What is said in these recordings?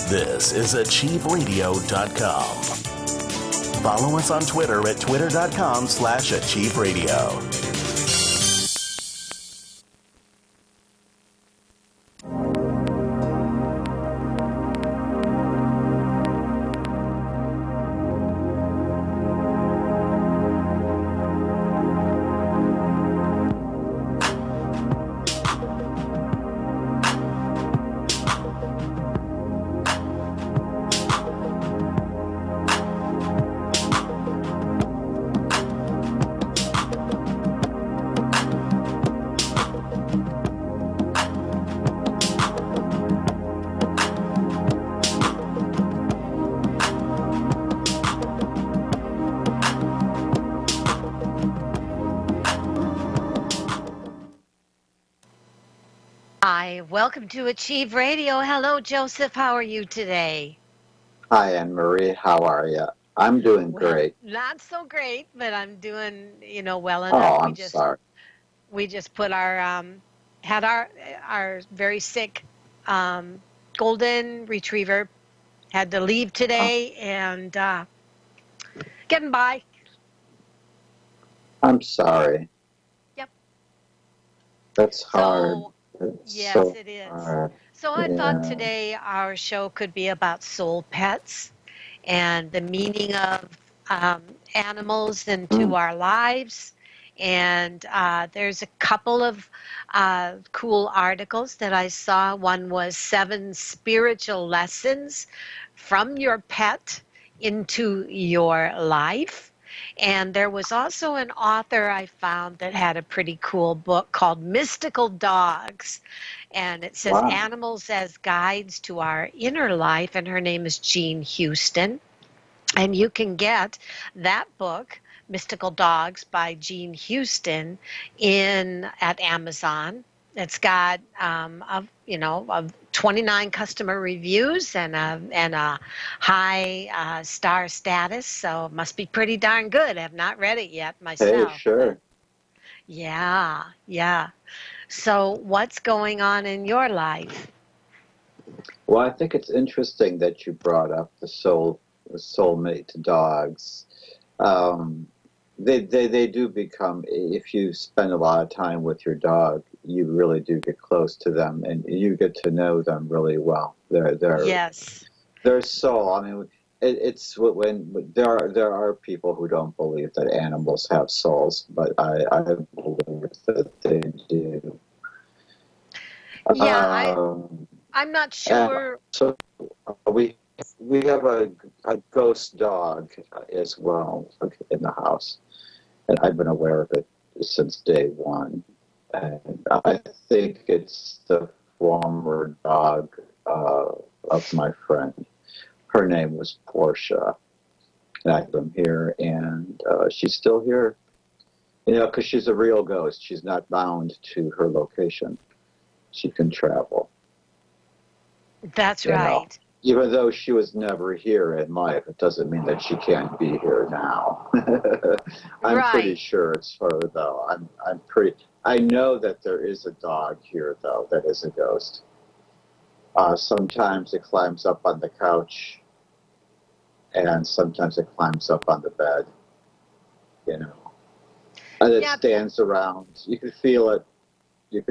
This is achieveradio.com. Follow us on Twitter at twitter.com/achieveradio. Hi, welcome to Achieve Radio. Hello, Joseph. How are you today? Hi, Anne-Marie. How are you? I'm doing great. Not so great, but I'm doing, well Oh, enough. I'm sorry. We just put had our very sick golden retriever had to leave today and getting by. I'm sorry. Yep. That's hard. Yes, it is. Hard. So I thought today our show could be about soul pets and the meaning of animals into our lives. And there's a couple of cool articles that I saw. One was 7 spiritual lessons from your pet into your life. And there was also an author I found that had a pretty cool book called Mystical Dogs. And it says Animals as Guides to Our Inner Life. And her name is Jean Houston. And you can get that book, Mystical Dogs by Jean Houston, at Amazon. It's got 29 customer reviews and a high star status, so it must be pretty darn good. I have not read it yet myself. Hey, sure. Yeah. So what's going on in your life? Well, I think it's interesting that you brought up the soulmate dogs. They do become, if you spend a lot of time with your dog, you really do get close to them, and you get to know them really well. Yes. Their soul. I mean, it's when there are people who don't believe that animals have souls, but I believe that they do. Yeah, I'm not sure. So we have a ghost dog as well in the house, and I've been aware of it since day one. And I think it's the former dog of my friend. Her name was Portia. And I come here, and she's still here. Because she's a real ghost. She's not bound to her location. She can travel. That's right. Even though she was never here in life, it doesn't mean that she can't be here now. I'm pretty sure it's her, though. I know that there is a dog here, though, that is a ghost. Sometimes it climbs up on the couch, and sometimes it climbs up on the bed. And it stands around. You can feel it. You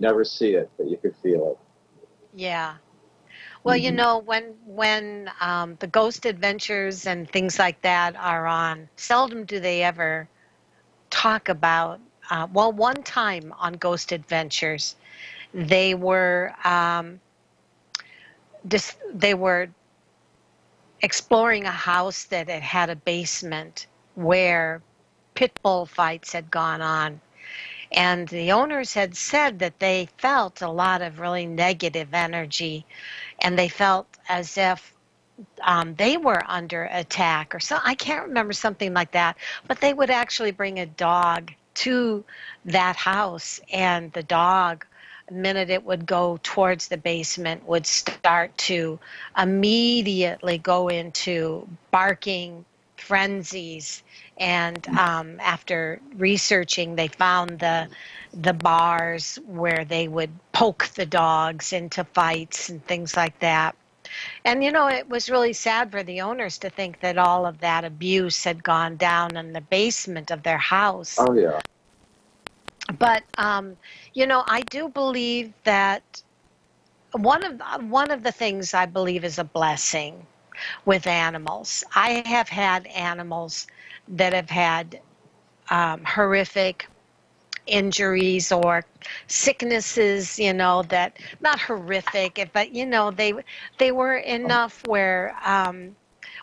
never see it, but you could feel it. Yeah. Well, when the Ghost Adventures and things like that are on, seldom do they ever talk about. One time on Ghost Adventures, they were exploring a house that had a basement where pit bull fights had gone on. And the owners had said that they felt a lot of really negative energy, and they felt as if they were under attack or so. I can't remember, something like that. But they would actually bring a dog to that house, and the dog, the minute it would go towards the basement, would start to immediately go into barking frenzies. And after researching, they found the bars where they would poke the dogs into fights and things like that. And it was really sad for the owners to think that all of that abuse had gone down in the basement of their house. Oh yeah. But I do believe that one of the things I believe is a blessing with animals. I have had animals that have had horrific injuries or sicknesses, that not horrific, but they were enough where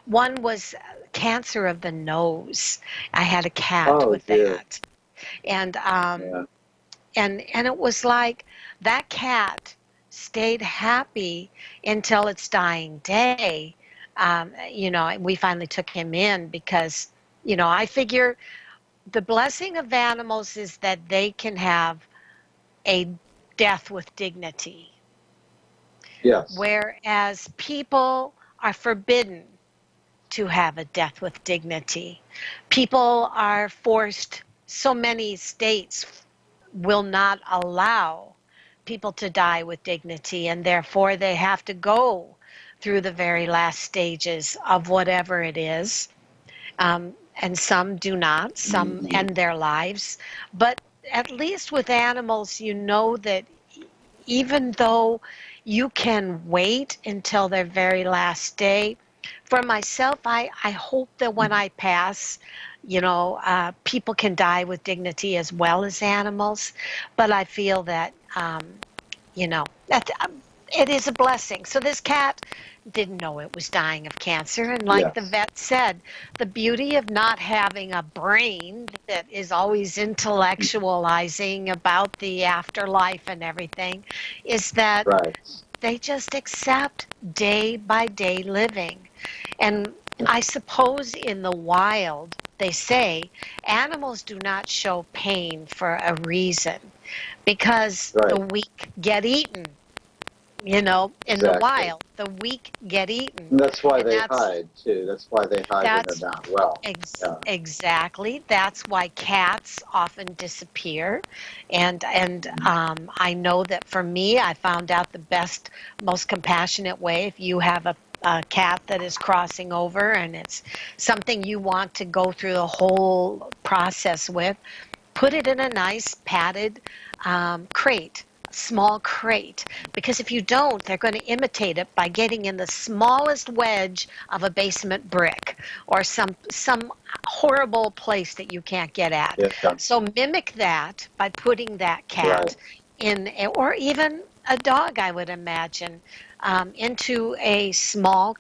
one was cancer of the nose. I had a cat Oh with dear. that, and Yeah. and it was like that cat stayed happy until its dying day. We finally took him in because I figure the blessing of animals is that they can have a death with dignity, Yes. whereas people are forbidden to have a death with dignity. People are forced, so many states will not allow people to die with dignity, and therefore they have to go through the very last stages of whatever it is. And some do not, some Mhm. end their lives. But at least with animals, you know that even though you can wait until their very last day, for myself, I hope that when I pass, people can die with dignity as well as animals. But I feel that, that it is a blessing. So this cat didn't know it was dying of cancer. And like the Yes. vet said, the beauty of not having a brain that is always intellectualizing about the afterlife and everything is that Right. they just accept day by day living. And I suppose in the wild, they say animals do not show pain for a reason because the Right. weak get eaten. In the Exactly. wild, the weak get eaten. And that's why And they hide too. That's why they hide when they're that's not well. Yeah. exactly. That's why cats often disappear. And I know that for me, I found out the best, most compassionate way if you have a cat that is crossing over and it's something you want to go through the whole process with, put it in a nice padded crate, small crate, because if you don't, they're going to imitate it by getting in the smallest wedge of a basement brick or some horrible place that you can't get at. Yeah. So mimic that by putting that cat Right. in, or even a dog, I would imagine, into a small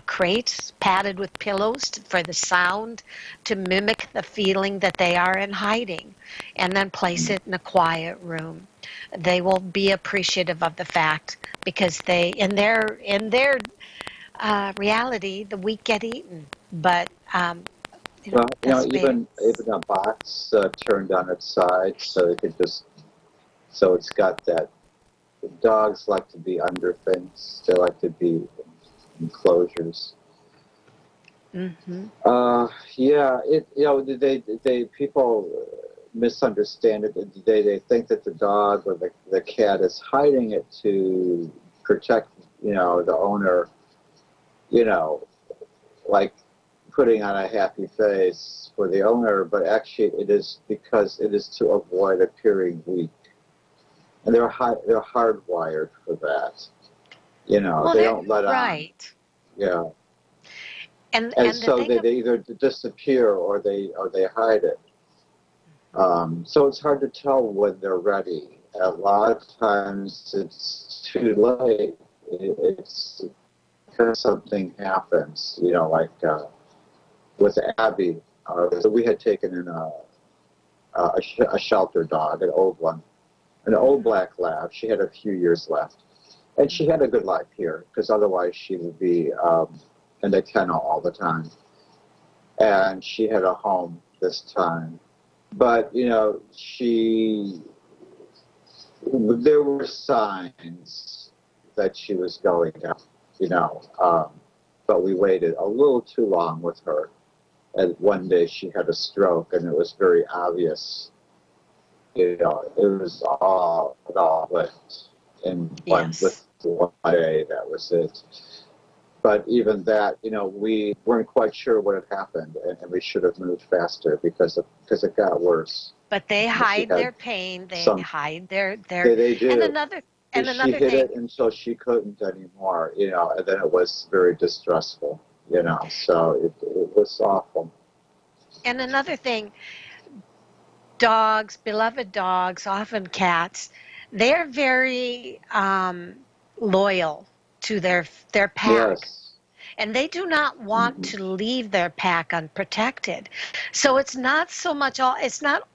crate padded with pillows for the sound to mimic the feeling that they are in hiding, and then place it in a quiet room. They will be appreciative of the fact because they in their reality the weak get eaten, but Well, that's the way it is. even a box turned on its side, so it could just so it's got that. Dogs like to be under things. They like to be in enclosures. Mm-hmm. Yeah, they people misunderstand it. They think that the dog or the cat is hiding it to protect the owner. You know, like putting on a happy face for the owner, but actually it is because it is to avoid appearing weak, and they're hardwired for that. Well, They they're don't let on. right, Yeah, and and the so thing. they either disappear or they hide it. So it's hard to tell when they're ready. A lot of times it's too late. It's because something happens. Like with Abby, so we had taken in a shelter dog, an old one, an old black lab. She had a few years left, and she had a good life here because otherwise she would be in the kennel all the time. And she had a home this time. But there were signs that she was going down. But we waited a little too long with her. And one day she had a stroke, and it was very obvious. It all went in one with Yes. one day, that was it. But even that, we weren't quite sure what had happened, and we should have moved faster because it got worse. But they She hide had their pain. They some. hide their They and do. She another hid thing. it until she couldn't anymore, and then it was very distressful, So it was awful. And another thing, dogs, beloved dogs, often cats, they're very loyal to their pack. Yes. And they do not want Hmm. to leave their pack unprotected. So it's not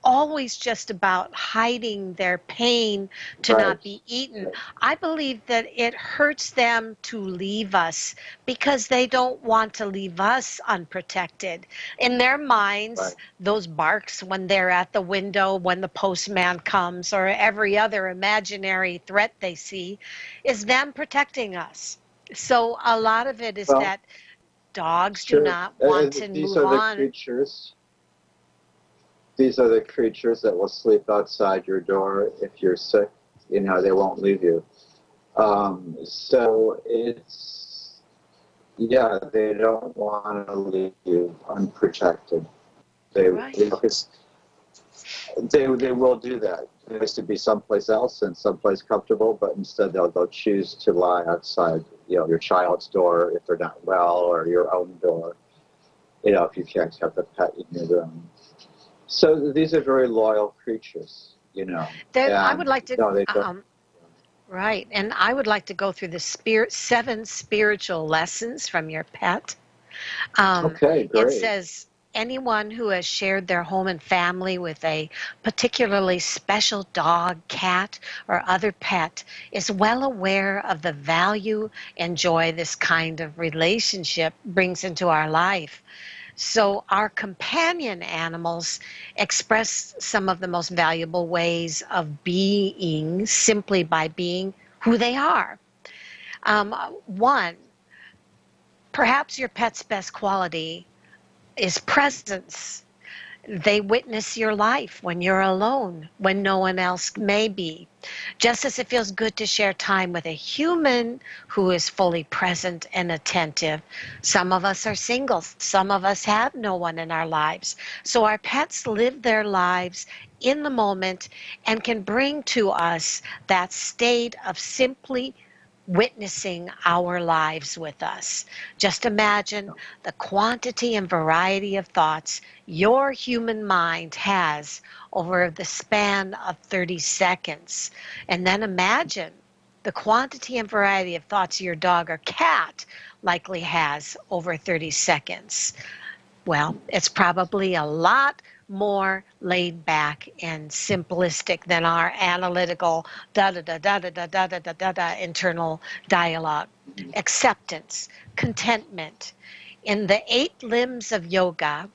always just about hiding their pain to Right. not be eaten. Right. I believe that it hurts them to leave us because they don't want to leave us unprotected. In their minds, Right. those barks when they're at the window, when the postman comes, or every other imaginary threat they see, is them protecting us. So a lot of it is Well, that dogs do sure. not want to These move are the on. creatures. These are the creatures that will sleep outside your door if you're sick. They won't leave you. So they don't want to leave you unprotected. They, Right. 'cause they will do that. It has to be someplace else and someplace comfortable, but instead they'll choose to lie outside, your child's door if they're not well, or your own door, if you can't have the pet in your room. So these are very loyal creatures, I would and like to, no, they don't. right, and I would like to go through the 7 spiritual lessons from your pet. Okay, It great. says anyone who has shared their home and family with a particularly special dog, cat, or other pet is well aware of the value and joy this kind of relationship brings into our life. So our companion animals express some of the most valuable ways of being simply by being who they are. One, perhaps your pet's best quality is presence. They witness your life when you're alone, when no one else may be. Just as it feels good to share time with a human who is fully present and attentive, some of us are single, some of us have no one in our lives. So our pets live their lives in the moment and can bring to us that state of simply witnessing our lives with us. Just imagine the quantity and variety of thoughts your human mind has over the span of 30 seconds. And then imagine the quantity and variety of thoughts your dog or cat likely has over 30 seconds. Well, it's probably a lot more laid back and simplistic than our analytical da da da da da da da da da da da internal dialogue. Acceptance, contentment. In the 8 limbs of yoga,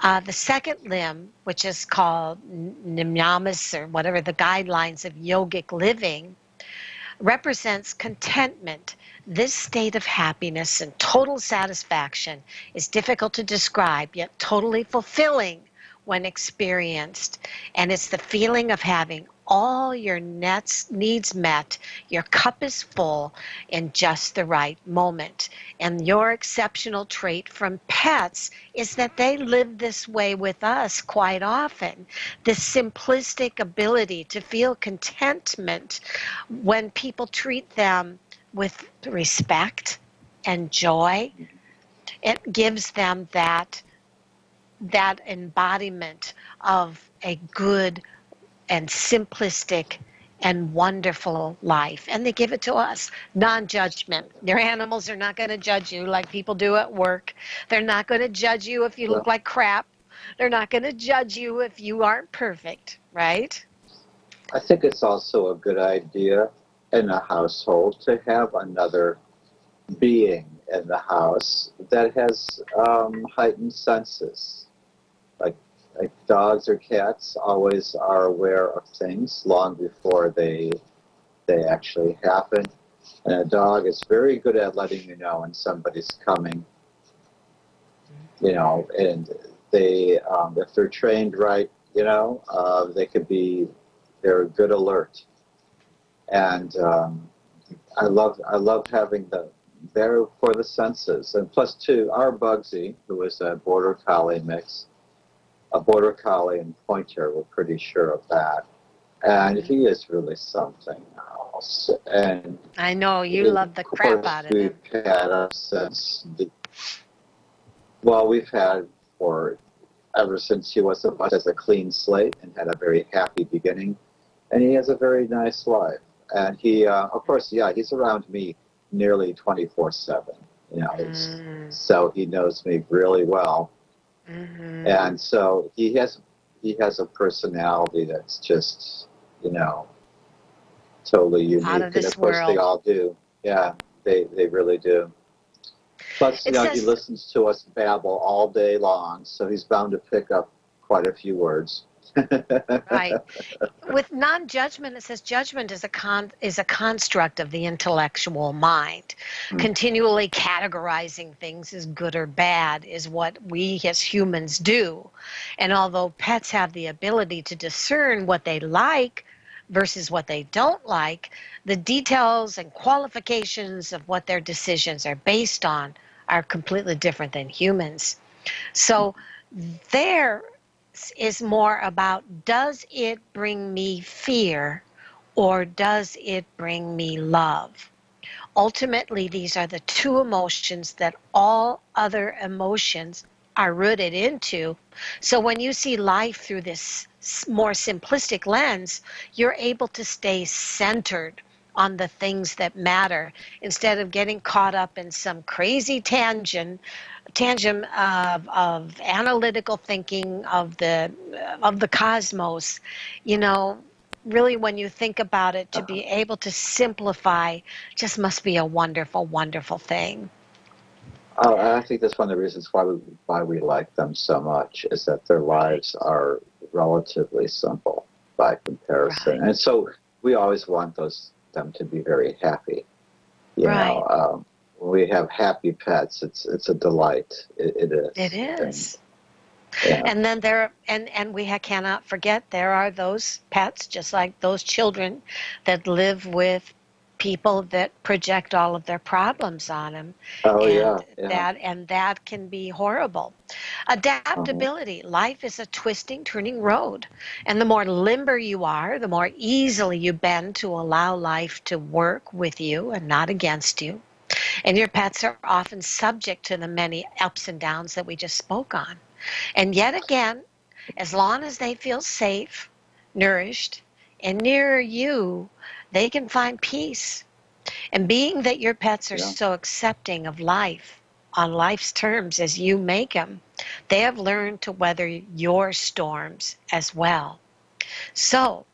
the second limb, which is called niyamas or whatever the guidelines of yogic living, represents contentment. This state of happiness and total satisfaction is difficult to describe, yet totally fulfilling when experienced. And it's the feeling of having all your needs met, your cup is full in just the right moment. And your exceptional trait from pets is that they live this way with us quite often. This simplistic ability to feel contentment when people treat them with respect and joy. It gives them that embodiment of a good and simplistic and wonderful life. And they give it to us. Non-judgment. Your animals are not going to judge you like people do at work. They're not going to judge you if you look Well, like crap. They're not going to judge you if you aren't perfect, right? I think it's also a good idea in a household to have another being in the house that has heightened senses. Like, like dogs or cats always are aware of things long before they actually happen. And a dog is very good at letting you know when somebody's coming, and they, if they're trained right, they could be, they're a good alert. And I love having them there for the senses. And plus two, our Bugsy, who is a border collie mix, a border collie and pointer, we're pretty sure of that. And he is really something else. And I know you of love the crap course out of we've him. had him since we've had for ever since he was as a clean slate and had a very happy beginning. And he has a very nice life. And he, of course, yeah, he's around me nearly 24/7. You know, so he knows me really well. Mm-hmm. And so he has a personality that's just, you know, totally unique. Out of And this of course, they world. all do. Yeah, they really do. Plus, you It know, he says, listens to us babble all day long, so he's bound to pick up quite a few words. right. With non-judgment, it says judgment is a construct of the intellectual mind. Continually categorizing things as good or bad is what we as humans do. And although pets have the ability to discern what they like versus what they don't like, the details and qualifications of what their decisions are based on are completely different than humans. So there is more about, does it bring me fear or does it bring me love? Ultimately, these are the two emotions that all other emotions are rooted into. So when you see life through this more simplistic lens, you're able to stay centered on the things that matter instead of getting caught up in some crazy tangent of analytical thinking of the cosmos. You know, really, when you think about it, to be able to simplify just must be a wonderful, wonderful thing. Oh, and I think that's one of the reasons why we like them so much is that their Right. lives are relatively simple by comparison, Right. and so we always want them to be very happy. You Right. know, when we have happy pets, it's a delight. It It is, and is. yeah, And then and we cannot forget there are those pets, just like those children, that live with people that project all of their problems on them, oh and yeah, yeah, that can be horrible. uh-huh. Adaptability. Life is a twisting, turning road, and the more limber you are, the more easily you bend to allow life to work with you and not against you. And your pets are often subject to the many ups and downs that we just spoke on. And yet again, as long as they feel safe, nourished, and near you, they can find peace. And being that your pets are Yeah. so accepting of life on life's terms as you make them, they have learned to weather your storms as well. So,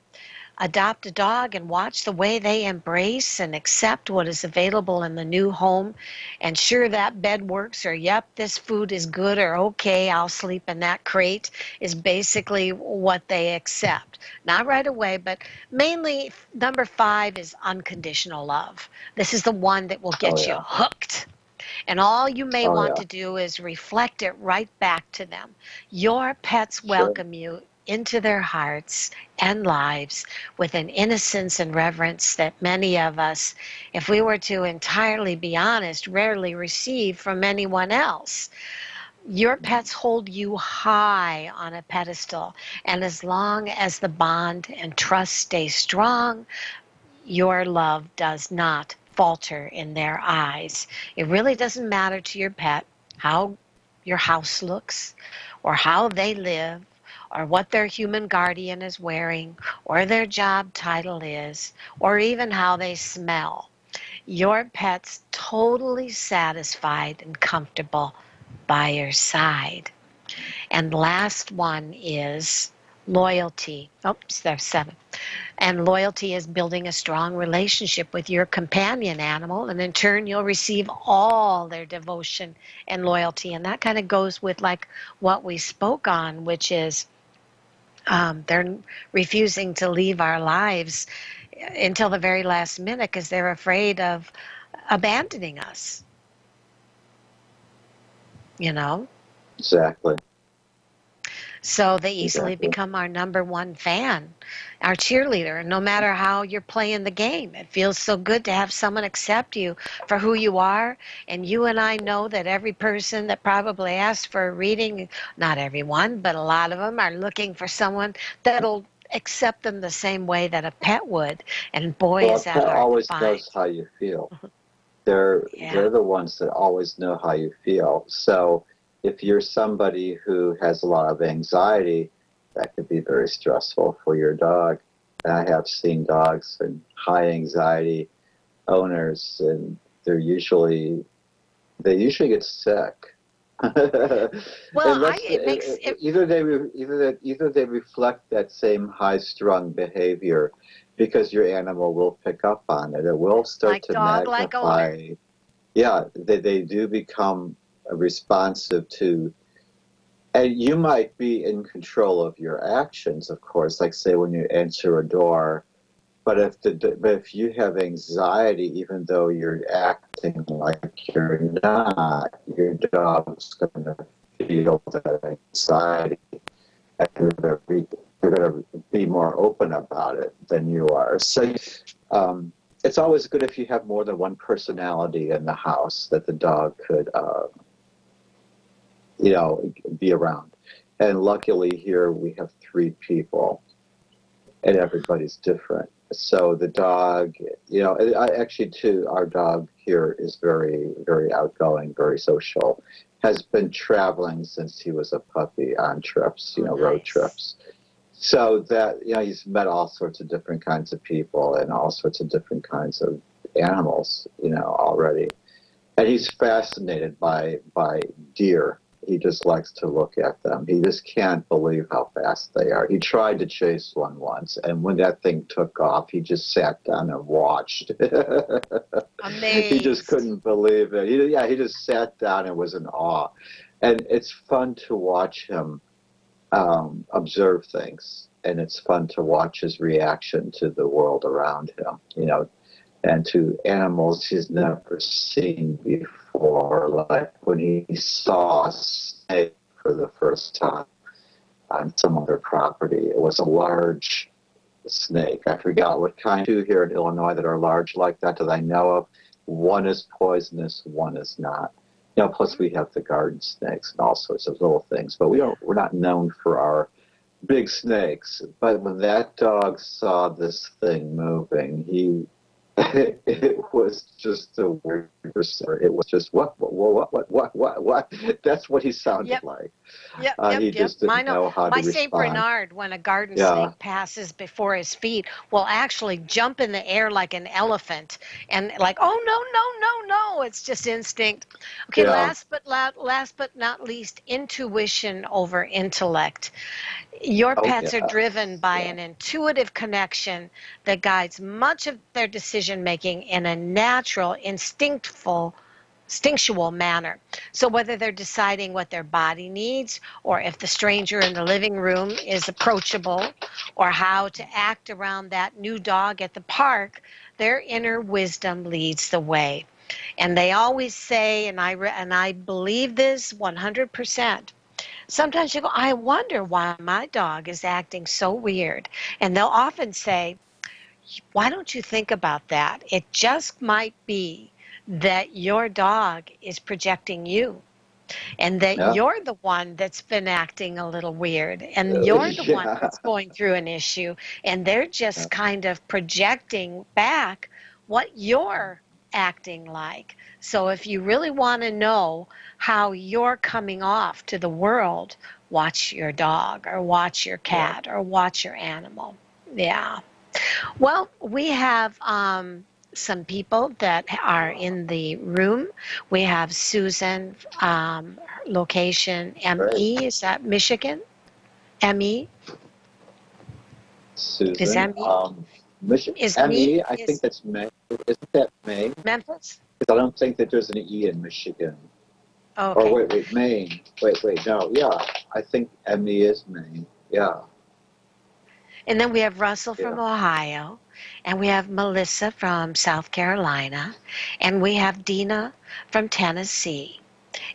adopt a dog and watch the way they embrace and accept what is available in the new home. And sure, that bed works, or yep, this food is good, or okay, I'll sleep in that crate, is basically what they accept. Not right away, but mainly number 5 is unconditional love. This is the one that will Oh get you yeah, hooked. And all you may oh want yeah, to do is reflect it right back to them. Your pets sure. welcome you into their hearts and lives with an innocence and reverence that many of us, if we were to entirely be honest, rarely receive from anyone else. Your pets hold you high on a pedestal, and as long as the bond and trust stay strong, your love does not falter in their eyes. It really doesn't matter to your pet how your house looks, or how they live, or what their human guardian is wearing, or their job title is, or even how they smell. Your pet's totally satisfied and comfortable by your side. And last one is loyalty. Oops, there's 7. And loyalty is building a strong relationship with your companion animal, and in turn, you'll receive all their devotion and loyalty. And that kind of goes with like what we spoke on, which is they're refusing to leave our lives until the very last minute because they're afraid of abandoning us, you know? Exactly. So they easily Exactly. become our number one fan, our cheerleader. No matter how you're playing the game, it feels so good to have someone accept you for who you are. And you and I know that every person that probably asked for a reading, not everyone, but a lot of them are looking for someone that'll accept them the same way that a pet would. And boy, Well, is a that pet hard to always find. knows how you feel. They're Yeah. they're the ones that always know how you feel. So if you're somebody who has a lot of anxiety, that could be very stressful for your dog. And I have seen dogs and high anxiety owners, and they usually get sick. Well, Unless it makes it either they reflect that same high strung behavior, because your animal will pick up on it. It will start like to dog, like owner. magnify. Yeah, they do become responsive to, and you might be in control of your actions, of course, like say when you answer a door. But if you have anxiety, even though you're acting like you're not, your dog's going to feel that anxiety, and you're going to be more open about it than you are. So it's always good if you have more than one personality in the house that the dog could, be around. And luckily here we have 3 people, and everybody's different. So the dog, actually too, our dog here is very, very outgoing, very social, has been traveling since he was a puppy on trips, Oh, road nice. trips. So that, he's met all sorts of different kinds of people and all sorts of different kinds of animals, already. And he's fascinated by deer. He just likes to look at them. He just can't believe how fast they are. He tried to chase one once, and when that thing took off, he just sat down and watched. He just Amazed. couldn't believe it. He just sat down and was in awe. And it's fun to watch him observe things, and it's fun to watch his reaction to the world around him. And to animals he's never seen before, like when he saw a snake for the first time on some other property. It was a large snake. I forgot what kind. Two here in Illinois that are large like that that I know of. One is poisonous, one is not. Plus we have the garden snakes and all sorts of little things, but Yeah. we're not known for our big snakes. But when that dog saw this thing moving, it was just the weirdest. It was just what? That's what he sounded Yep. like. Yep, yep, He yep. just didn't know how to My Saint respond. Bernard, when a garden Yeah, snake passes before his feet, will actually jump in the air like an elephant and like, oh no, no, no, no. It's just instinct. Okay, yeah. last but not least, intuition over intellect. Your Oh pets are yeah, driven by yeah. an intuitive connection that guides much of their decision making in a natural, instinctual manner. So whether they're deciding what their body needs, or if the stranger in the living room is approachable, or how to act around that new dog at the park, their inner wisdom leads the way. And they always say, and I believe this 100%. Sometimes you go, I wonder why my dog is acting so weird. And they'll often say, why don't you think about that? It just might be that your dog is projecting you, and that Yeah. you're the one that's been acting a little weird, and you're the one Yeah. that's going through an issue, and they're Yeah. just kind of projecting back what you're acting like. So if you really want to know how you're coming off to the world, watch your dog or watch your Yeah. cat or watch your animal. Yeah. Well, we have some people that are in the room. We have Susan, location Right. ME. Is that Michigan? ME? Is Susan. ME? Mission Is me? ME. I think Is that's May. Isn't that Maine? Memphis? Because I don't think that there's an E in Michigan. Oh, Or okay. wait, Maine. Wait, no. Yeah, I think ME is Maine. Yeah, And then we have Russell yeah. from Ohio, and we have Melissa from South Carolina, and we have Dina from Tennessee,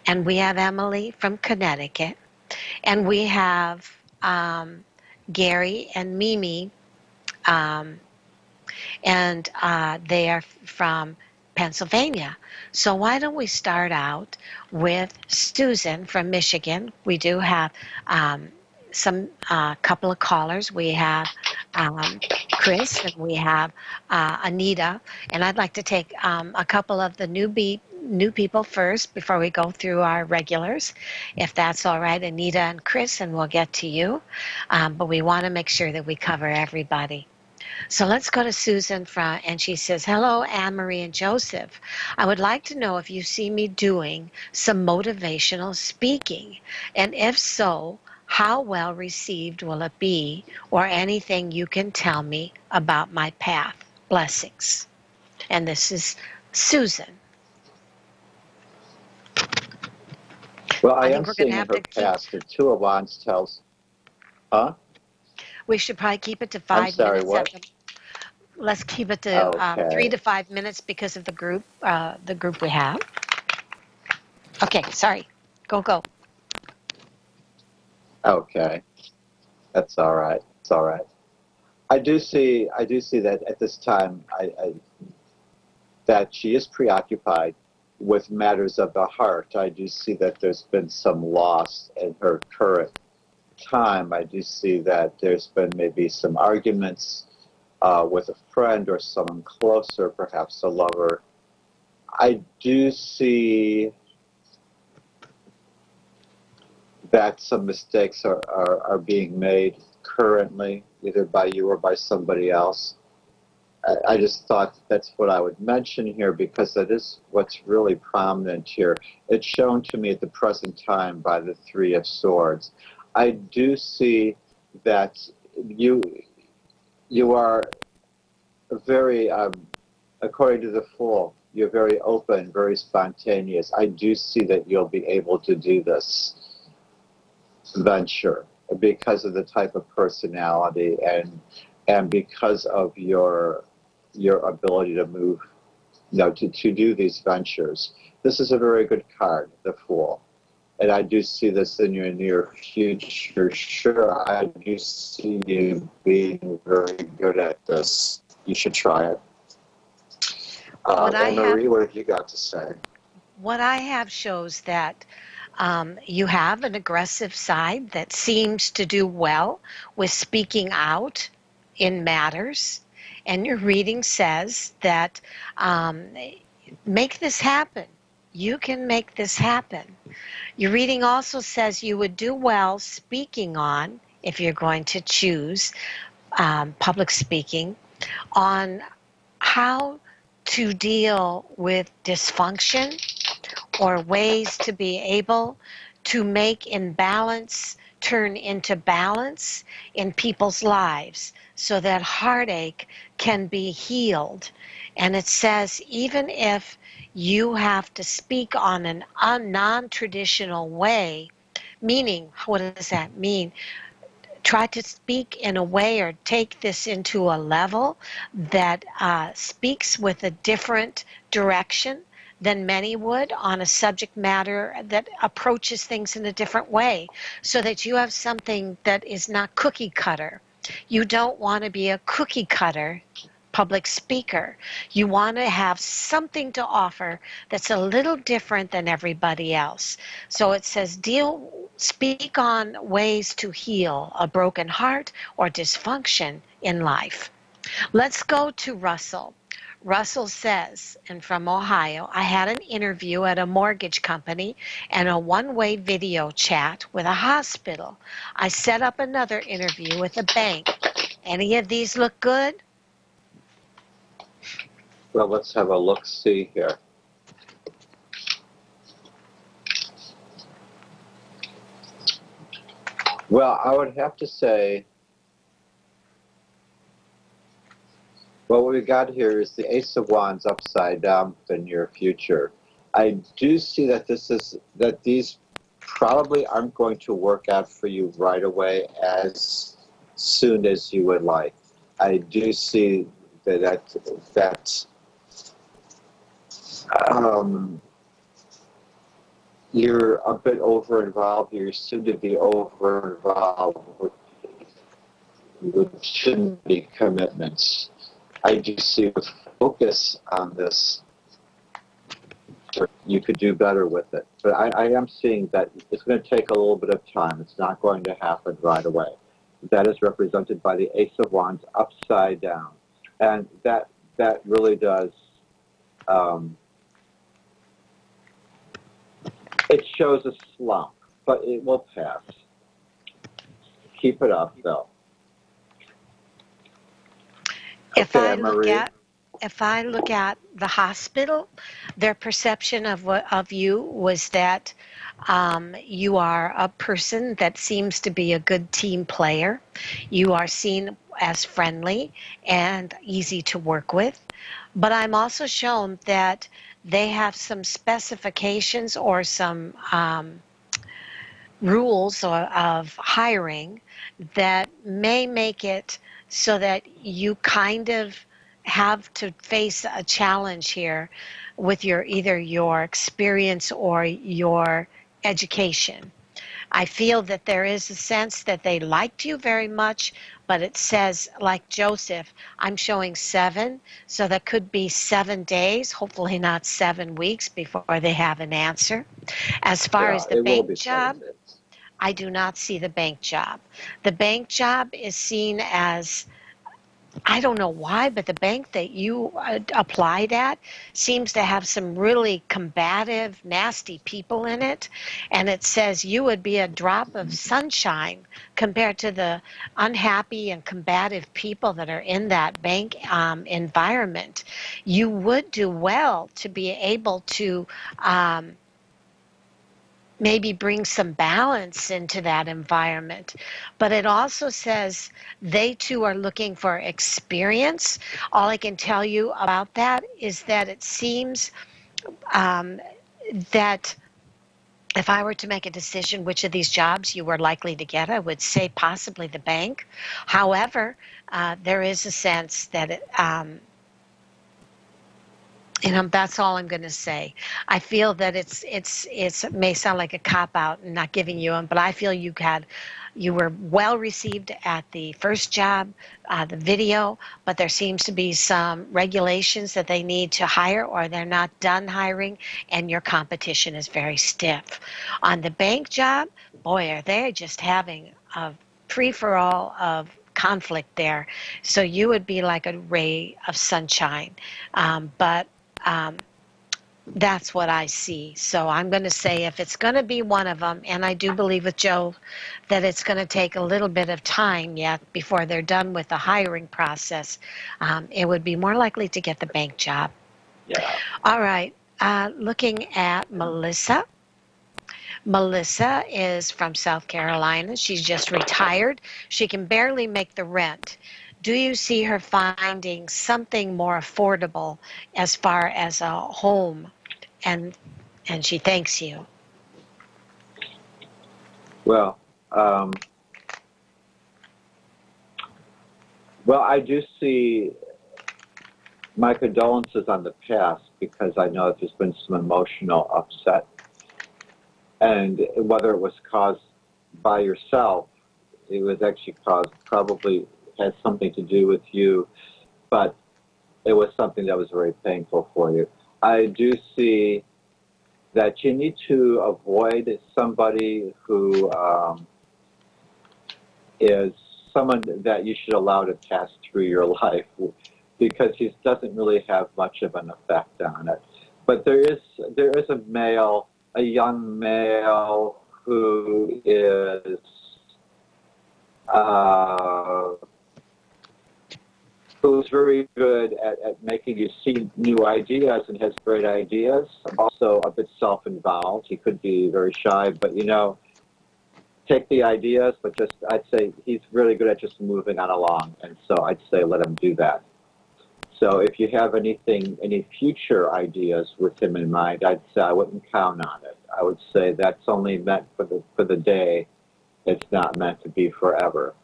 and we have Emily from Connecticut. And we have Gary and Mimi, um, and they are from Pennsylvania. So why don't we start out with Susan from Michigan? We do have some couple of callers. We have Chris and we have Anita, and I'd like to take a couple of the new people first before we go through our regulars, if that's all right, Anita and Chris, and we'll get to you. But we want to make sure that we cover everybody. So let's go to Susan and she says, hello, Anne-Marie and Joseph. I would like to know if you see me doing some motivational speaking, and if so, how well received will it be, or anything you can tell me about my path. Blessings. And this is Susan. Well, I am think we're going seeing to in have her to keep, past the Two of Wands tells, huh? we should probably keep it to I'm 5 sorry, minutes. what? Let's keep it to 3 Okay. to 5 minutes because of the group we have. Okay, sorry. Go. Okay. That's all right. It's all right. I do see that at this time that she is preoccupied with matters of the heart. I do see that there's been some loss in her current time. I do see that there's been maybe some arguments with a friend or someone closer, perhaps a lover. I do see that some mistakes are being made currently, either by you or by somebody else. I just thought that's what I would mention here because that is what's really prominent here. It's shown to me at the present time by the Three of Swords. I do see that you are very, according to the Fool, you're very open, very spontaneous. I do see that you'll be able to do this venture because of the type of personality and because of your ability to move, to do these ventures. This is a very good card, the Fool. And I do see this in your near future. Sure, I do see you being very good at this. You should try it. Anne-Marie, what have you got to say? What I have shows that you have an aggressive side that seems to do well with speaking out in matters. And your reading says that make this happen. You can make this happen. Your reading also says you would do well speaking on, if you're going to choose public speaking, on how to deal with dysfunction or ways to be able to make imbalance turn into balance in people's lives so that heartache can be healed. And it says even if you have to speak on a non-traditional way, meaning, what does that mean? Try to speak in a way or take this into a level that speaks with a different direction than many would on a subject matter that approaches things in a different way so that you have something that is not cookie cutter. You don't want to be a cookie cutter public speaker. You want to have something to offer that's a little different than everybody else. So it says speak on ways to heal a broken heart or dysfunction in life. Let's go to Russell. Russell says, and from Ohio, I had an interview at a mortgage company and a one-way video chat with a hospital. I set up another interview with a bank. Any of these look good? Well, let's have a look-see here. Well, I would have to say, what we got here is the Ace of Wands upside down in your future. I do see that these probably aren't going to work out for you right away as soon as you would like. I do see that you're a bit over-involved. You're soon to be over-involved with shouldn't be commitments. I do see with focus on this, you could do better with it. But I am seeing that it's going to take a little bit of time. It's not going to happen right away. That is represented by the Ace of Wands upside down. And that really does, it shows a slump, but it will pass. Keep it up, though. If Okay, I look Marie. at the hospital, their perception of you was that you are a person that seems to be a good team player. You are seen as friendly and easy to work with. But I'm also shown that they have some specifications or some rules of hiring that may make it so that you kind of have to face a challenge here with either your experience or your education. I feel that there is a sense that they liked you very much, but it says, like Joseph, I'm showing 7, so that could be 7 days, hopefully not 7 weeks before they have an answer. As far Yeah, as the it will bank be 7 job, days. I do not see the bank job. The bank job is seen as, I don't know why, but the bank that you applied at seems to have some really combative, nasty people in it. And it says you would be a drop of sunshine compared to the unhappy and combative people that are in that bank environment. You would do well to be able to maybe bring some balance into that environment. But it also says they too are looking for experience. All I can tell you about that is that it seems um, that if I were to make a decision which of these jobs you were likely to get, I would say possibly the bank. However, there is a sense that that's all I'm going to say. I feel that it may sound like a cop out and not giving you them, but I feel you were well received at the first job, the video, but there seems to be some regulations that they need to hire or they're not done hiring, and your competition is very stiff. On the bank job, boy, are they just having a free-for-all of conflict there. So you would be like a ray of sunshine. But um, that's what I see. So I'm going to say if it's going to be one of them, and I do believe with Joe that it's going to take a little bit of time yet before they're done with the hiring process, it would be more likely to get the bank job. Yeah. All right. Looking at Melissa. Melissa is from South Carolina. She's just retired. She can barely make the rent. Do you see her finding something more affordable as far as a home? And she thanks you. Well, I do see my condolences on the past because I know that there's been some emotional upset. And whether it was caused by yourself, it was actually caused, probably has something to do with you, but it was something that was very painful for you. I do see that you need to avoid somebody who is someone that you should allow to pass through your life because he doesn't really have much of an effect on it. But there is a young male who is who's very good at making you see new ideas and has great ideas. Also a bit self-involved. He could be very shy, but take the ideas, but I'd say he's really good at just moving on along. And so I'd say let him do that. So if you have any future ideas with him in mind, I'd say I wouldn't count on it. I would say that's only meant for the day. It's not meant to be forever.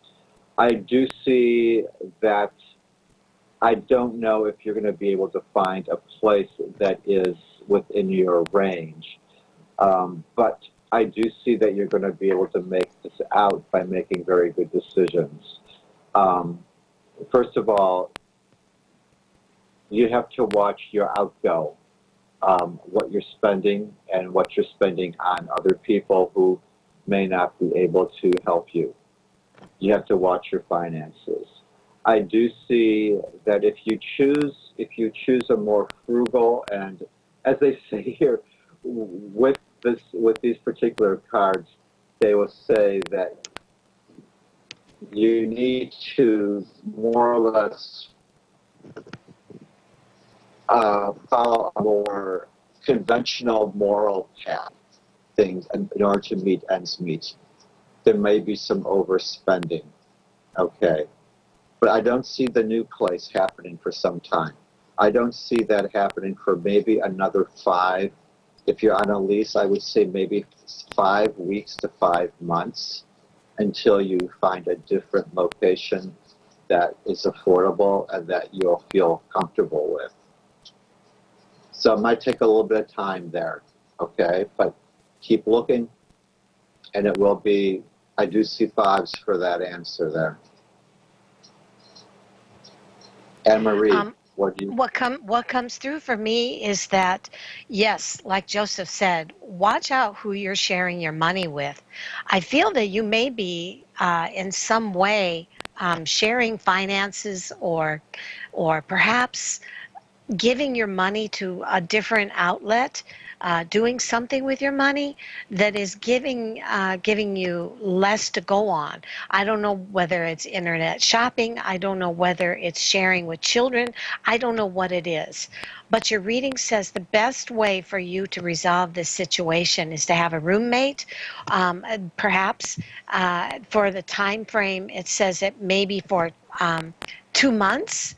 I do see that I don't know if you're going to be able to find a place that is within your range. But I do see that you're going to be able to make this out by making very good decisions. Um, First of all, you have to watch your outgo, what you're spending and what you're spending on other people who may not be able to help you. You have to watch your finances. I do see that if you choose a more frugal and, as they say here, with these particular cards, they will say that you need to more or less follow a more conventional moral path things in order to meet ends meet. There may be some overspending, okay? But I don't see the new place happening for some time. I don't see that happening for maybe another 5. If you're on a lease, I would say maybe 5 weeks to 5 months until you find a different location that is affordable and that you'll feel comfortable with. So it might take a little bit of time there, okay? But keep looking, and it will be, I do see 5s for that answer there. Anne Marie, what do you? What comes through for me is that, yes, like Joseph said, watch out who you're sharing your money with. I feel that you may be in some way sharing finances, or perhaps giving your money to a different outlet, doing something with your money that is giving you less to go on. I don't know whether it's internet shopping. I don't know whether it's sharing with children. I don't know what it is. But your reading says the best way for you to resolve this situation is to have a roommate. Perhaps for the time frame, it says it maybe for 2 months.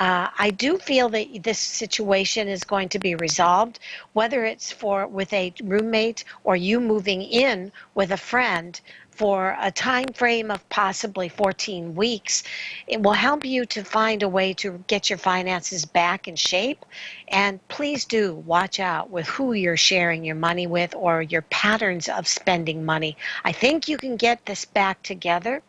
I do feel that this situation is going to be resolved, whether it's with a roommate or you moving in with a friend for a time frame of possibly 14 weeks. It will help you to find a way to get your finances back in shape. And please do watch out with who you're sharing your money with or your patterns of spending money. I think you can get this back together.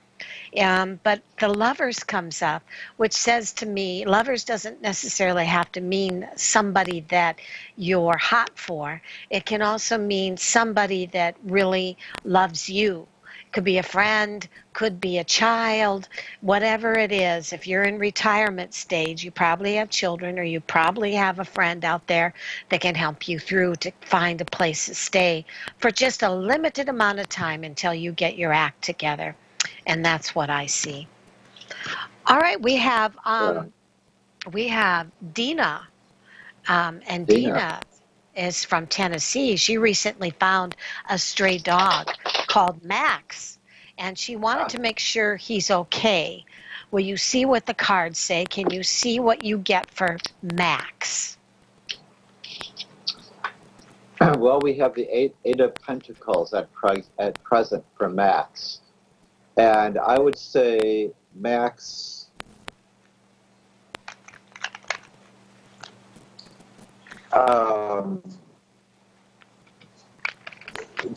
But the lovers comes up, which says to me, lovers doesn't necessarily have to mean somebody that you're hot for. It can also mean somebody that really loves you. Could be a friend, could be a child, whatever it is. If you're in retirement stage, you probably have children, or you probably have a friend out there that can help you through to find a place to stay for just a limited amount of time until you get your act together. And that's what I see. All right, Yeah. we have Dina, and Dina. Dina is from Tennessee. She recently found a stray dog called Max, and she wanted to make sure he's okay. Will you see what the cards say? Can you see what you get for Max? Well, we have the eight of Pentacles at present for Max. And I would say Max, um,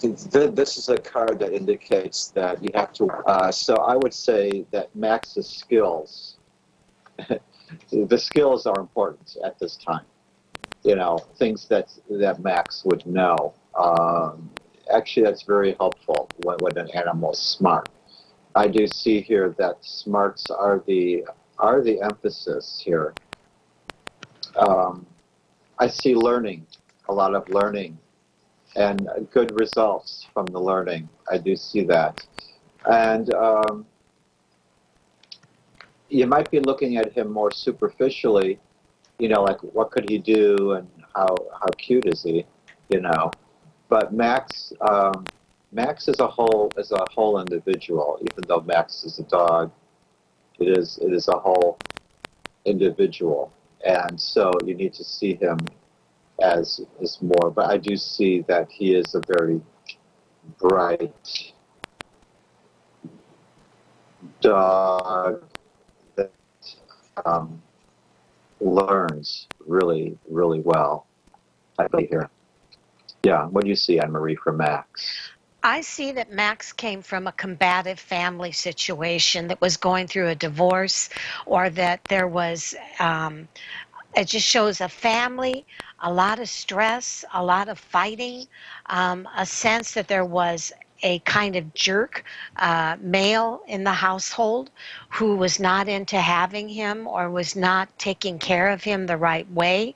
this is a card that indicates that you have to, so I would say that Max's skills, the skills are important at this time. You know, things that Max would know. Actually, that's very helpful when an animal is smart. I do see here that smarts are the emphasis here. I see learning, a lot of learning, and good results from the learning. I do see that, and you might be looking at him more superficially. You know, like what could he do, and how cute is he? You know, but Max is a whole individual. Even though Max is a dog, it is a whole individual, and so you need to see him as more. But I do see that he is a very bright dog that learns really, really well. I see here. Yeah. What do you see, Anne-Marie, for Max? I see that Max came from a combative family situation that was going through a divorce, or that there was, it just shows a family, a lot of stress, a lot of fighting, a sense that there was a kind of jerk male in the household who was not into having him or was not taking care of him the right way.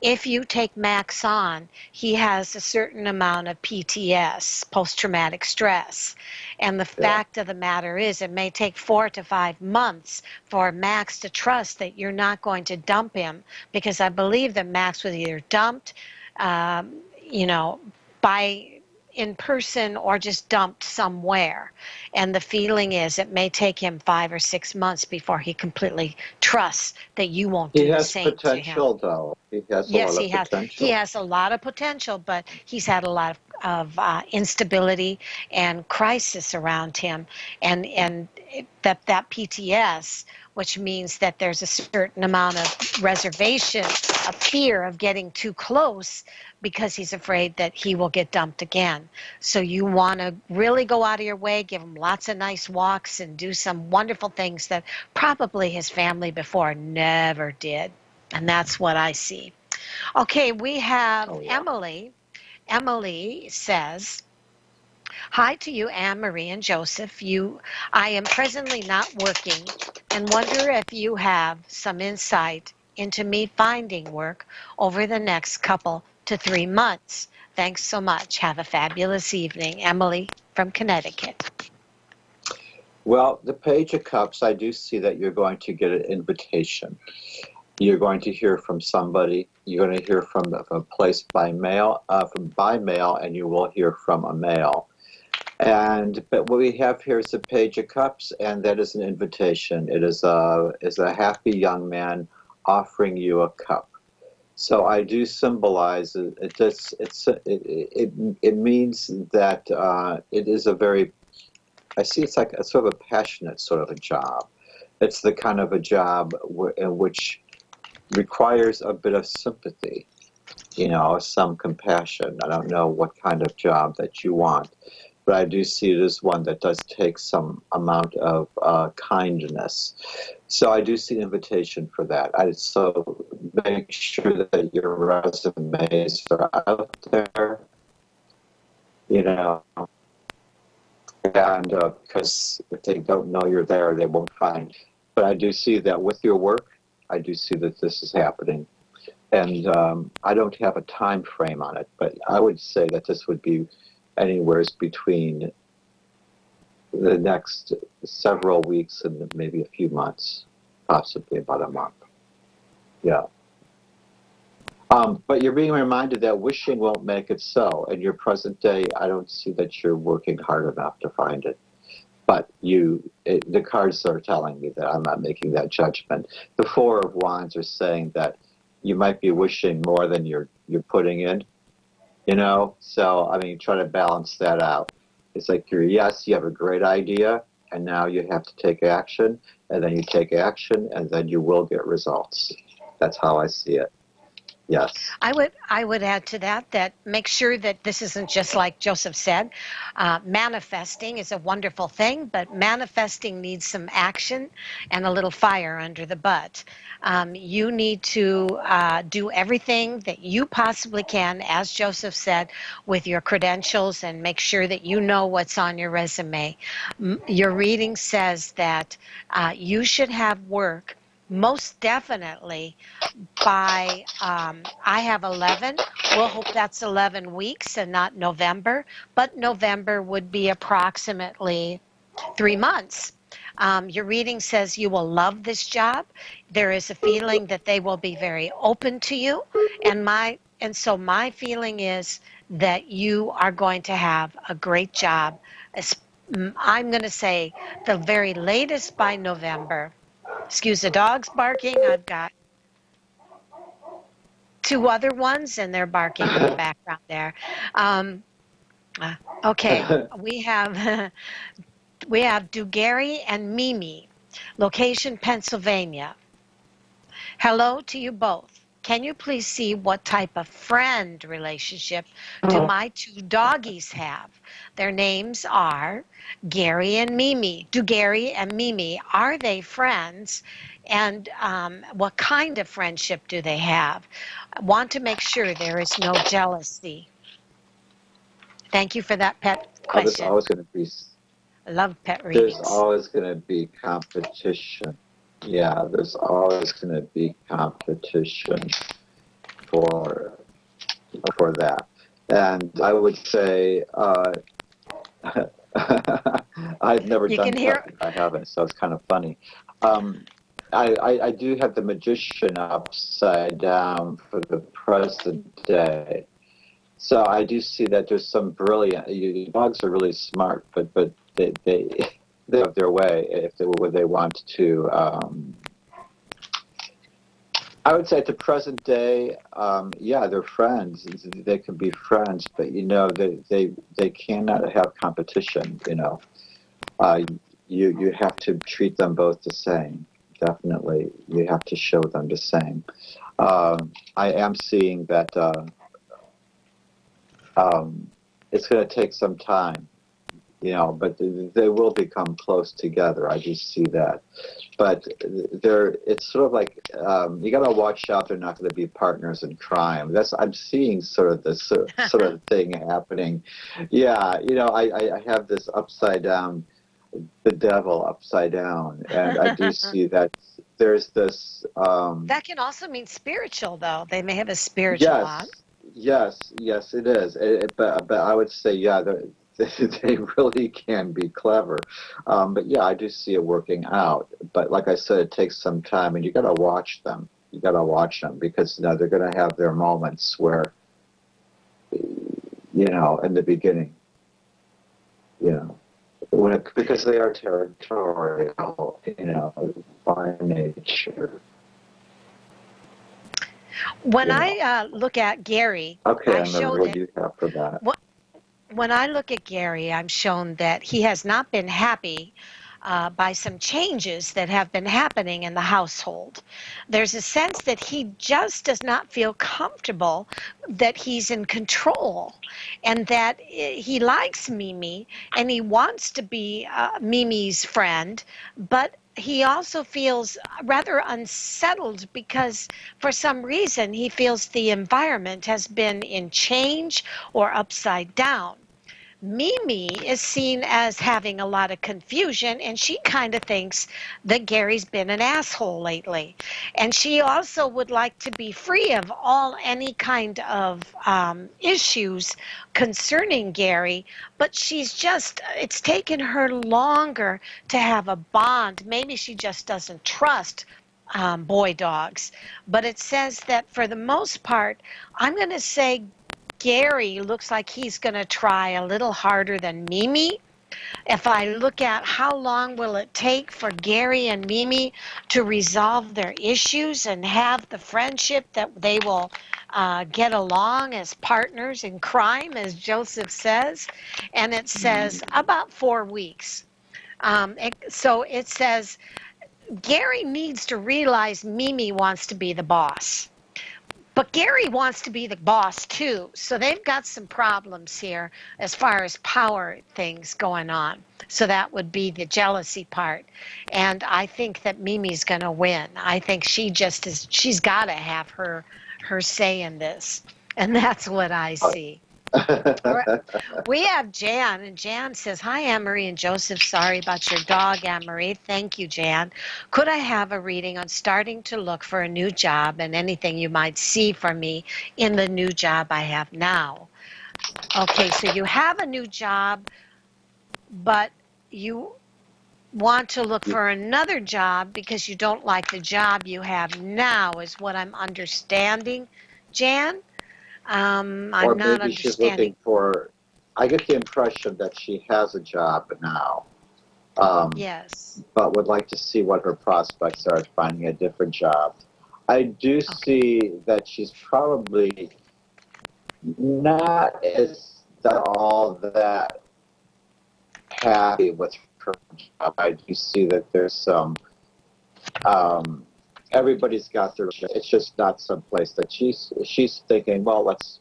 If you take Max on, he has a certain amount of PTS, post-traumatic stress. And the Yeah. fact of the matter is, it may take 4 to 5 months for Max to trust that you're not going to dump him, because I believe that Max was either dumped, um, you know, by in person or just dumped somewhere. And the feeling is it may take him 5 or 6 months before he completely trusts that you won't He do the has same to him. potential, though. He has a Yes, lot he of has. He potential. has a lot of potential, but he's had a lot of instability and crisis around him, and that PTS, which means that there's a certain amount of reservation, of fear of getting too close, because he's afraid that he will get dumped again. So you want to really go out of your way, give him lots of nice walks, and do some wonderful things that probably his family before never did. And that's what I see. Okay, we have Oh, yeah. Emily. Emily says, "Hi to you, Anne Marie and Joseph. I am presently not working and wonder if you have some insight into me finding work over the next couple to 3 months. Thanks so much. Have a fabulous evening." Emily from Connecticut. Well, the Page of Cups, I do see that you're going to get an invitation. You're going to hear from somebody. You're going to hear from a place by mail, and you will hear from a male. But what we have here is the Page of Cups, and that is an invitation. It is a happy young man offering you a cup. So I do symbolize it. It means that it is a very. I see it's like a sort of a passionate sort of a job. It's the kind of a job in which requires a bit of sympathy, some compassion. I don't know what kind of job that you want, but I do see it as one that does take some amount of kindness. So I do see an invitation for that. So make sure that your resumes are out there, and because if they don't know you're there, they won't find. But I do see that with your work, I do see that this is happening. And I don't have a time frame on it, but I would say that this would be anywhere between the next several weeks and maybe a few months, possibly about a month. Yeah. But you're being reminded that wishing won't make it so. In your present day, I don't see that you're working hard enough to find it. But the cards are telling me that I'm not making that judgment. The Four of Wands are saying that you might be wishing more than you're putting in, So, I mean, try to balance that out. It's like you have a great idea, and now you have to take action, and then you take action, and then you will get results. That's how I see it. Yes. I would add to that make sure that this isn't just like Joseph said. Manifesting is a wonderful thing, but manifesting needs some action and a little fire under the butt. You need to do everything that you possibly can, as Joseph said, with your credentials, and make sure that you know what's on your resume. Your reading says that you should have work most definitely by I have 11. We'll hope that's 11 weeks and not November, but November would be approximately 3 months. Your reading says you will love this job. There is a feeling that they will be very open to you, and so my feeling is that you are going to have a great job. I'm going to say the very latest by November. Excuse the dogs barking. I've got two other ones, and they're barking in the background there. Um, okay, we have we have Dugary and Mimi, location Pennsylvania. Hello to you both. can you please see what type of friend relationship do my two doggies have? Their names are Gary and Mimi. Do Gary and Mimi, are they friends? And what kind of friendship do they have? I want to make sure there is no jealousy. Thank you for that pet There's question. always going to be I love pet there's readings. always going to be competition. Yeah, there's always going to be competition for that. And I would say I've never You done can hear. that. I haven't, so it's kind of funny. Um, I do have the magician upside down for the present day. So I do see that there's some brilliant. Dogs are really smart, but they they have their way if they where they want to. I would say at the present day, yeah, they're friends. They can be friends, but they cannot have competition. Uh, you have to treat them both the same. Definitely, you have to show them the same. I am seeing that it's going to take some time, but they will become close together. I do see that. But it's sort of like you got to watch out. They're not going to be partners in crime. I'm seeing sort of this sort of thing happening. Yeah, I have this upside down, the devil upside down, and I do see that there's this. That can also mean spiritual, though. They may have a spiritual bond. Yes, it is. But I would say, yeah, they really can be clever. But yeah, I do see it working out. But like I said, it takes some time, and you got to watch them. You got to watch them because they're going to have their moments where, in the beginning, because they are territorial, by nature. When I look at Gary, Okay, I I'm going to show what that do you have for that? when I look at Gary, I'm shown that he has not been happy by some changes that have been happening in the household. There's a sense that he just does not feel comfortable that he's in control and that he likes Mimi and he wants to be Mimi's friend, but he also feels rather unsettled because for some reason he feels the environment has been in change or upside down. Mimi is seen as having a lot of confusion, and she kind of thinks that Gary's been an asshole lately. And she also would like to be free of any kind of issues concerning Gary, but it's taken her longer to have a bond. Maybe she just doesn't trust boy dogs. But it says that for the most part, I'm going to say Gary looks like he's going to try a little harder than Mimi. If I look at how long will it take for Gary and Mimi to resolve their issues and have the friendship that they will get along as partners in crime, as Joseph says, and it says about 4 weeks. So it says Gary needs to realize Mimi wants to be the boss. But Gary wants to be the boss too. So they've got some problems here as far as power things going on. So that would be the jealousy part. And I think that Mimi's going to win. I think she's got to have her say in this. And that's what I see. All right. We have Jan, and Jan says, "Hi, Anne-Marie and Joseph. Sorry about your dog, Anne-Marie." Thank you, Jan. Could I have a reading on starting to look for a new job and anything you might see for me in the new job I have now? Okay, so you have a new job, but you want to look for another job because you don't like the job you have now, is what I'm understanding, Jan. I'm Or not maybe she's looking understanding. for. I get the impression that she has a job now, Yes. but would like to see what her prospects are at finding a different job. I do Okay. see that she's probably not all that happy with her job. I do see that there's some um, everybody's got their. It's just not someplace that she's thinking. Well, let's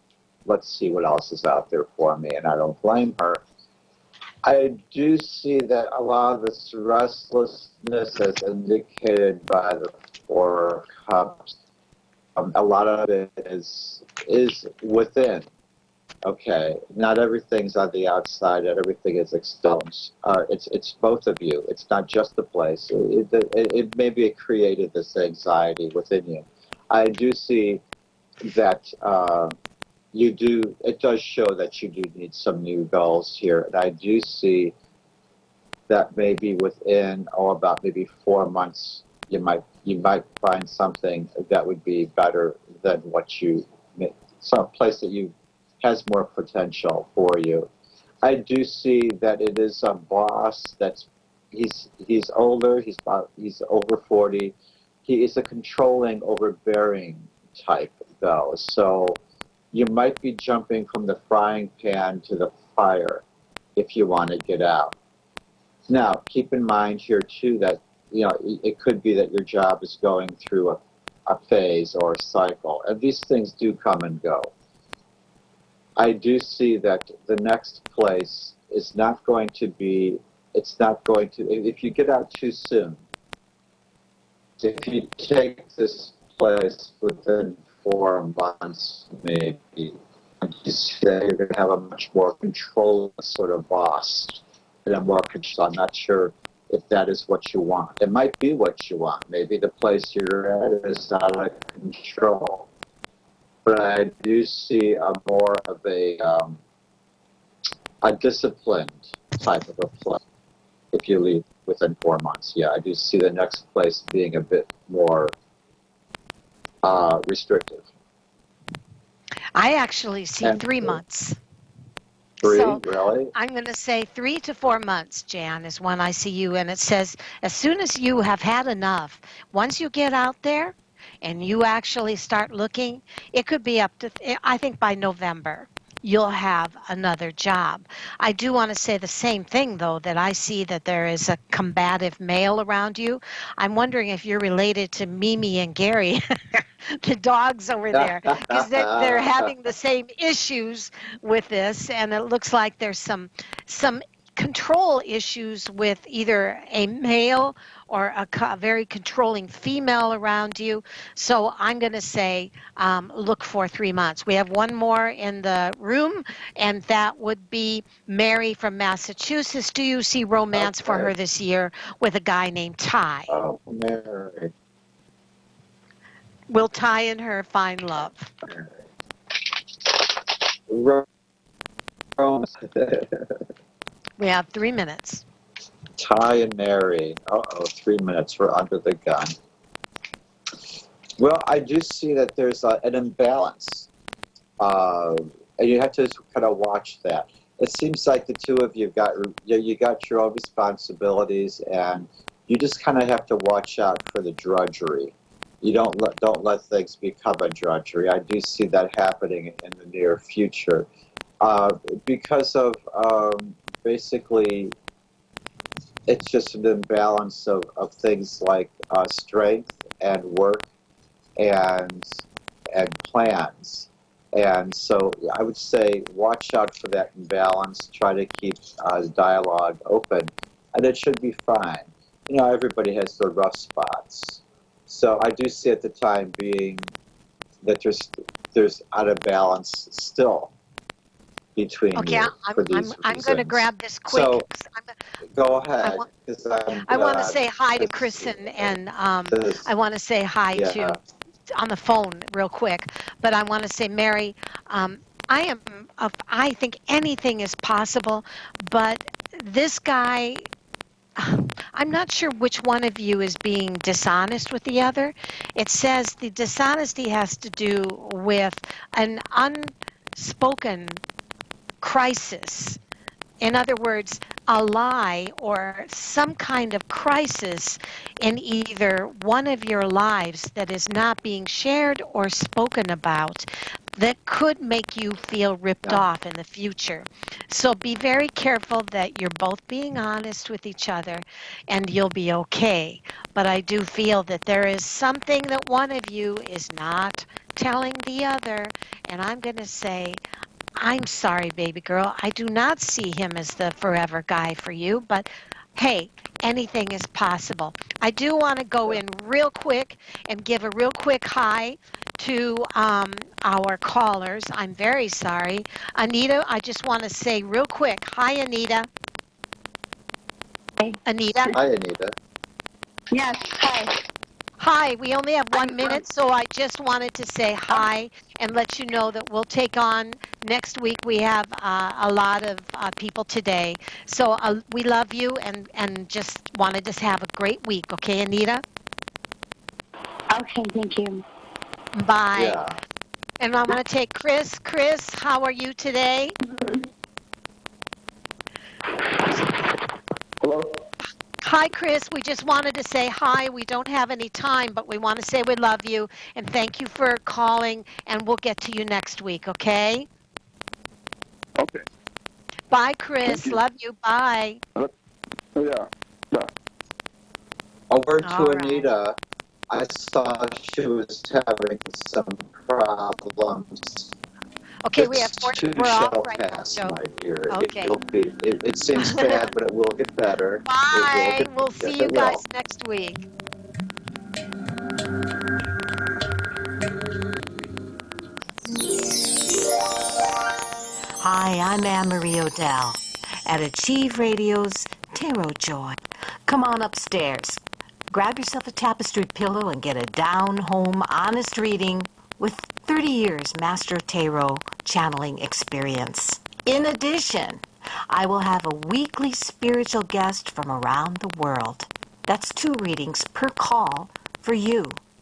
see what else is out there for me, and I don't blame her. I do see that a lot of this restlessness, as indicated by the Four Cups, a lot of it is within. Okay, not everything's on the outside, and everything is external. It's both of you. It's not just the place. It maybe it created this anxiety within you. I do see that you do. It does show that you do need some new goals here, and I do see that maybe within about maybe 4 months you might find something that would be better than what you, some place that you has more potential for you. I do see that it is a boss that's he's older, he's over 40. He is a controlling, overbearing type though. So you might be jumping from the frying pan to the fire if you want to get out. Now, keep in mind here too that it could be that your job is going through a phase or a cycle, and these things do come and go. I do see that the next place is not going to be, it's not going to, if you get out too soon, if you take this place within 4 months, maybe, you say you're going to have a much more controlled sort of boss, and a more control. I'm not sure if that is what you want. It might be what you want. Maybe the place you're at is out of control. But I do see a more of a disciplined type of a place if you leave within 4 months. Yeah, I do see the next place being a bit more restrictive. I actually see And 3 months. 3, So really? I'm going to say 3 to 4 months, Jan, is when I see you. And it says, as soon as you have had enough, once you get out there and you actually start looking, it could be up to, I think by November, you'll have another job. I do want to say the same thing, though, that I see that there is a combative male around you. I'm wondering if you're related to Mimi and Gary, the dogs over there, because they're having the same issues with this, and it looks like there's some control issues with either a male or a very controlling female around you. So I'm going to say look for 3 months. We have one more in the room, and that would be Mary from Massachusetts. Do you see romance for her this year with a guy named Ty? Oh, Mary. Will Ty and her find love? We have 3 minutes. Ty and Mary. 3 minutes. We're under the gun. Well, I do see that there's an imbalance. And you have to kind of watch that. It seems like the two of you got your own responsibilities, and you just kind of have to watch out for the drudgery. You don't let things become a drudgery. I do see that happening in the near future because of basically it's just an imbalance of things like strength and work and plans. And so I would say watch out for that imbalance. Try to keep the dialogue open, and it should be fine. Everybody has their rough spots. So I do see at the time being that there's out of balance still between you for these reasons. I'm going to grab this quick. So go ahead. I want to say hi to Kristen, and I want to say hi to on the phone real quick. But I want to say, Mary, I think anything is possible, but this guy, I'm not sure which one of you is being dishonest with the other. It says the dishonesty has to do with an unspoken crisis. In other words, a lie or some kind of crisis in either one of your lives that is not being shared or spoken about. that could make you feel ripped off in the future. So be very careful that you're both being honest with each other and you'll be okay. But I do feel that there is something that one of you is not telling the other. And I'm going to say, I'm sorry, baby girl. I do not see him as the forever guy for you, but hey, anything is possible. I do want to go in real quick and give a real quick hi to our callers. I'm very sorry. Anita, I just want to say real quick, hi, Anita. Hi. Anita? Hi, Anita. Yes, hi. Hi, we only have 1 minute, so I just wanted to say hi and let you know that we'll take on next week. We have a lot of people today. So we love you and just wanted to have a great week. Okay, Anita? Okay, thank you. Bye. Yeah. And I'm going to take Chris. Chris, how are you today? Hello? Hi, Chris. We just wanted to say hi. We don't have any time, but we want to say we love you and thank you for calling, and we'll get to you next week, okay? Okay. Bye, Chris. Thank you. Love you. Bye. Yeah. Yeah. Over to All right. Anita. I saw she was having some problems. Okay, we have This four. too We're off shall right now, pass, Joe. my dear. Okay. It seems bad, but it will get better. It will Bye. get. We'll Yes, see you it guys will. next week. Hi, I'm Anne-Marie Odell at Achieve Radio's Tarot Joy. Come on upstairs. Grab yourself a tapestried pillow and get a down-home, honest reading with 30 years Master Tarot channeling experience. In addition, I will have a weekly spiritual guest from around the world. That's 2 readings per call for you.